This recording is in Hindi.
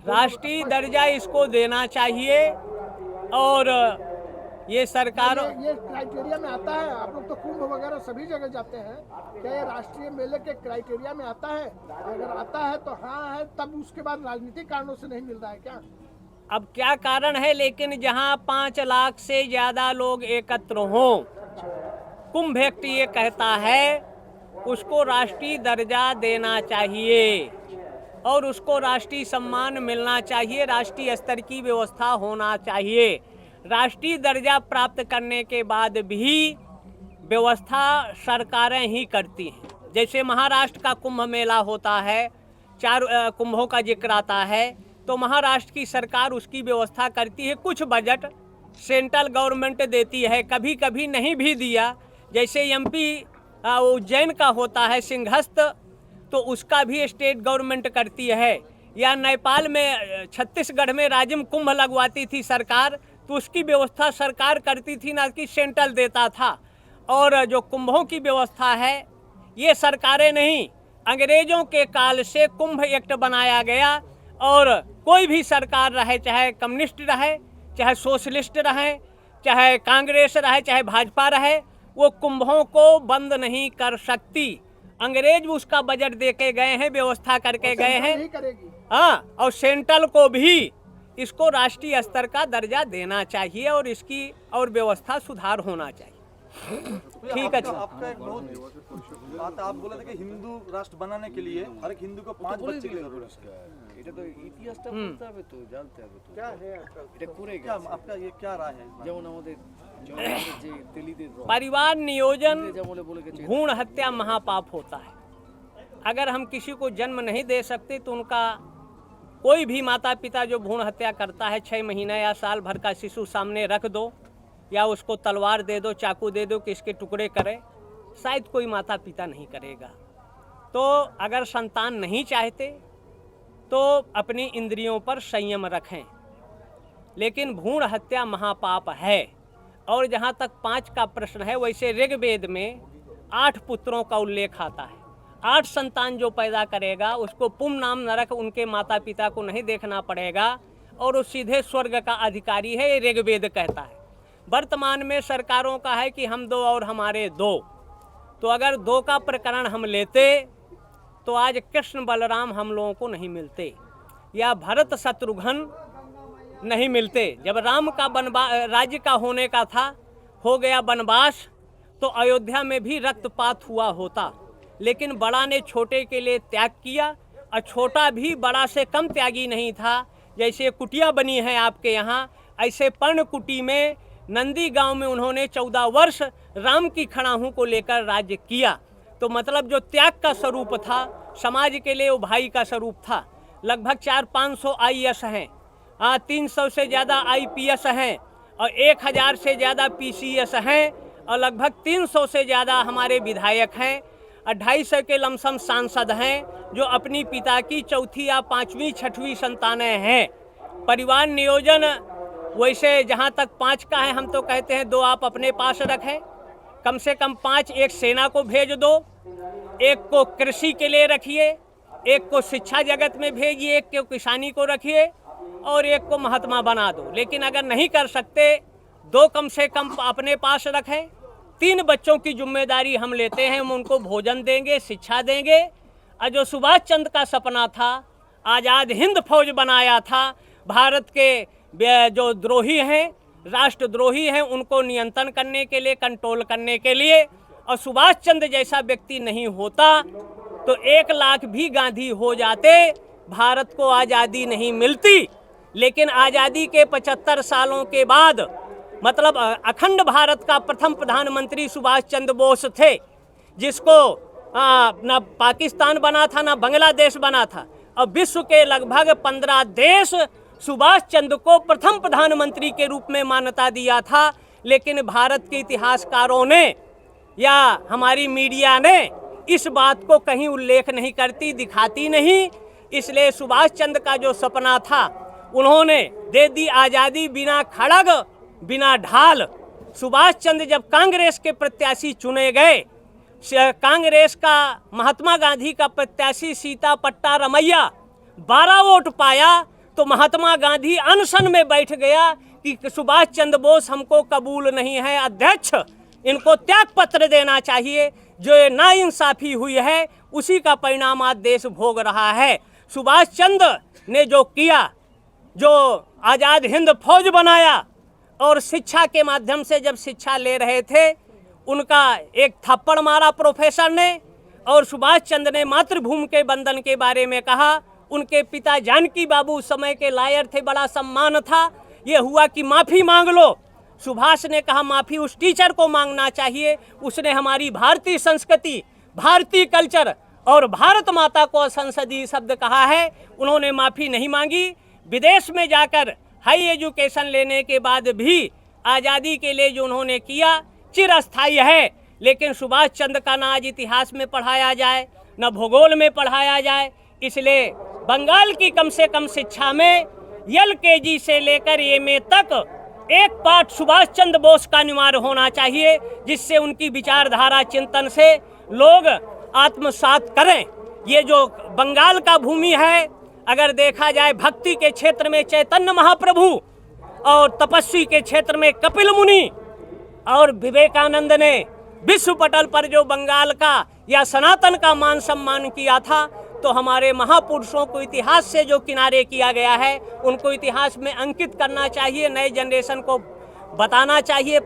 राष्ट्रीय दर्जा इसको देना चाहिए। और ये सरकार ये क्राइटेरिया में आता है? आप लोग तो कुंभ वगैरह सभी जगह जाते हैं, क्या ये राष्ट्रीय मेले के क्राइटेरिया में आता है? अगर आता है तो हाँ है, तब उसके बाद राजनीतिक कारणों से नहीं मिल रहा है क्या? अब क्या कारण है, लेकिन जहां 5 लाख से ज्यादा लोग एकत्र हों, कुंभ एक्ट ये कहता है उसको राष्ट्रीय दर्जा देना चाहिए और उसको राष्ट्रीय सम्मान मिलना चाहिए, राष्ट्रीय स्तर की व्यवस्था होना चाहिए। राष्ट्रीय दर्जा प्राप्त करने के बाद भी व्यवस्था सरकारें ही करती हैं। जैसे महाराष्ट्र का कुंभ मेला होता है, 4 कुंभों का जिक्र आता है, तो महाराष्ट्र की सरकार उसकी व्यवस्था करती है। कुछ बजट सेंट्रल गवर्नमेंट देती है, कभी कभी नहीं भी दिया। जैसे एमपी उज्जैन का होता है सिंहस्थ, तो उसका भी स्टेट गवर्नमेंट करती है। या नेपाल में छत्तीसगढ़ में राजिम कुंभ लगवाती थी सरकार, तो उसकी व्यवस्था सरकार करती थी, ना कि सेंट्रल देता था। और जो कुंभों की व्यवस्था है ये सरकारें नहीं, अंग्रेजों के काल से कुंभ एक्ट बनाया गया। और कोई भी सरकार रहे, चाहे कम्युनिस्ट रहे, चाहे सोशलिस्ट रहे, चाहे कांग्रेस रहे, चाहे भाजपा रहे, वो कुंभों को बंद नहीं कर सकती। अंग्रेज उसका बजट दे के गए हैं, व्यवस्था करके गए हैं। हाँ, और सेंट्रल को भी इसको राष्ट्रीय स्तर का दर्जा देना चाहिए और इसकी और व्यवस्था सुधार होना चाहिए। ठीक है। आपका एक बहुत बात आप बोले थे कि हिंदू राष्ट्र बनाने के लिए हर एक हिंदू को 5 बच्चे की जरूरत है। এটা তো ইতিহাসটা বলতে হবে, তো জানতে হবে তো क्या है आपका? এটা করে क्या গেছে। आपका ये क्या राय है? যেমন আমাদের যে তেলিদের परिवार नियोजन যেমন বলে গেছে भ्रूण हत्या महापाप होता है। अगर हम किसी को जन्म नहीं दे सकते तो उनका कोई भी माता पिता जो भ्रूण हत्या करता है, 6 महीने या साल भर का शिशु सामने रख दो या उसको तलवार दे दो, चाकू दे दो कि इसके टुकड़े करे, शायद कोई माता पिता नहीं करेगा। तो अगर संतान नहीं चाहते तो अपनी इंद्रियों पर संयम रखें। लेकिन भ्रूण हत्या महापाप है। और जहाँ तक 5 का प्रश्न है, वैसे ऋग्वेद में 8 पुत्रों का उल्लेख आता है। 8 संतान जो पैदा करेगा उसको पुम नाम नरक, उनके माता पिता को नहीं देखना पड़ेगा और वो सीधे स्वर्ग का अधिकारी है, ये ऋग्वेद कहता है। वर्तमान में सरकारों का है कि हम 2 और हमारे 2। तो अगर 2 का प्रकरण हम लेते तो आज कृष्ण बलराम हम लोगों को नहीं मिलते, या भरत शत्रुघ्न नहीं मिलते। जब राम का राज्य का होने का था, हो गया वनवास, तो अयोध्या में भी रक्तपात हुआ होता। लेकिन बड़ा ने छोटे के लिए त्याग किया और छोटा भी बड़ा से कम त्यागी नहीं था। जैसे कुटिया बनी है आपके यहाँ, ऐसे पर्णकुटी में नंदी गांव में उन्होंने 14 वर्ष राम की खड़ाहू को लेकर राज्य किया। तो मतलब जो त्याग का स्वरूप था समाज के लिए, वो भाई का स्वरूप था। लगभग 400-500 IAS हैं, 300 से ज़्यादा IPS हैं और 1000 से ज़्यादा PCS हैं और लगभग 300 से ज़्यादा हमारे विधायक हैं और 250 के लमसम सांसद हैं जो अपनी पिता की 4वीं या 5वीं 6वीं संतानें हैं। परिवार नियोजन वैसे जहाँ तक 5 का है, हम तो कहते हैं 2 आप अपने पास रखें, कम से कम 5 एक सेना को भेज दो, एक को कृषि के लिए रखिए, एक को शिक्षा जगत में भेजिए, एक को किसानी को रखिए और एक को महात्मा बना दो। लेकिन अगर नहीं कर सकते, 2 कम से कम अपने पास रखें। 3 बच्चों की जिम्मेदारी हम लेते हैं, हम उनको भोजन देंगे, शिक्षा देंगे। और जो सुभाष चंद्र का सपना था, आज़ाद हिंद फौज बनाया था, भारत के जो द्रोही हैं, राष्ट्रद्रोही हैं, उनको नियंत्रण करने के लिए, कंट्रोल करने के लिए। और सुभाष चंद्र जैसा व्यक्ति नहीं होता तो 1 लाख भी गांधी हो जाते, भारत को आज़ादी नहीं मिलती। लेकिन आज़ादी के 75 सालों के बाद, मतलब अखंड भारत का प्रथम प्रधानमंत्री सुभाष चंद्र बोस थे, जिसको ना पाकिस्तान बना था ना बांग्लादेश बना था, और विश्व के लगभग 15 देश सुभाष चंद्र को प्रथम प्रधानमंत्री के रूप में मान्यता दिया था। लेकिन भारत के इतिहासकारों ने या हमारी मीडिया ने इस बात को कहीं उल्लेख नहीं करती, दिखाती नहीं। इसलिए सुभाष चंद्र का जो सपना था, उन्होंने दे दी आज़ादी बिना खड़ग बिना ढाल। सुभाष चंद्र जब कांग्रेस के प्रत्याशी चुने गए, कांग्रेस का महात्मा गांधी का प्रत्याशी सीता पट्टा रमैया 12 वोट पाया, तो महात्मा गांधी अनशन में बैठ गया कि सुभाष चंद्र बोस हमको कबूल नहीं है, अध्यक्ष इनको त्याग पत्र देना चाहिए। जो ये नाइंसाफी हुई है उसी का परिणाम आज देश भोग रहा है। सुभाष चंद्र ने जो किया, जो आज़ाद हिंद फौज बनाया और शिक्षा के माध्यम से जब शिक्षा ले रहे थे, उनका एक थप्पड़ मारा प्रोफेसर ने, और सुभाष चंद्र ने मातृभूमि के बंधन के बारे में कहा। उनके पिता जानकी बाबू उस समय के लायर थे, बड़ा सम्मान था। ये हुआ कि माफ़ी मांग लो। सुभाष ने कहा माफ़ी उस टीचर को मांगना चाहिए, उसने हमारी भारतीय संस्कृति, भारतीय कल्चर और भारत माता को संसदीय शब्द कहा है। उन्होंने माफ़ी नहीं मांगी। विदेश में जाकर हाई एजुकेशन लेने के बाद भी आज़ादी के लिए जो उन्होंने किया चिरस्थायी है। लेकिन सुभाष चंद्र का ना आज इतिहास में पढ़ाया जाए, न भूगोल में पढ़ाया जाए। इसलिए बंगाल की कम से कम शिक्षा में LKG से लेकर MA तक एक पाठ सुभाष चंद्र बोस का अनिवार्य होना चाहिए, जिससे उनकी विचारधारा चिंतन से लोग आत्मसात करें। ये जो बंगाल का भूमि है, अगर देखा जाए भक्ति के क्षेत्र में चैतन्य महाप्रभु और तपस्वी के क्षेत्र में कपिल मुनि, और विवेकानंद ने विश्व पटल पर जो बंगाल का या सनातन का मान सम्मान किया था, तो हमारे महापुरुषों को इतिहास से जो किनारे किया गया है उनको इतिहास में अंकित करना चाहिए, नए जनरेशन को बताना चाहिए।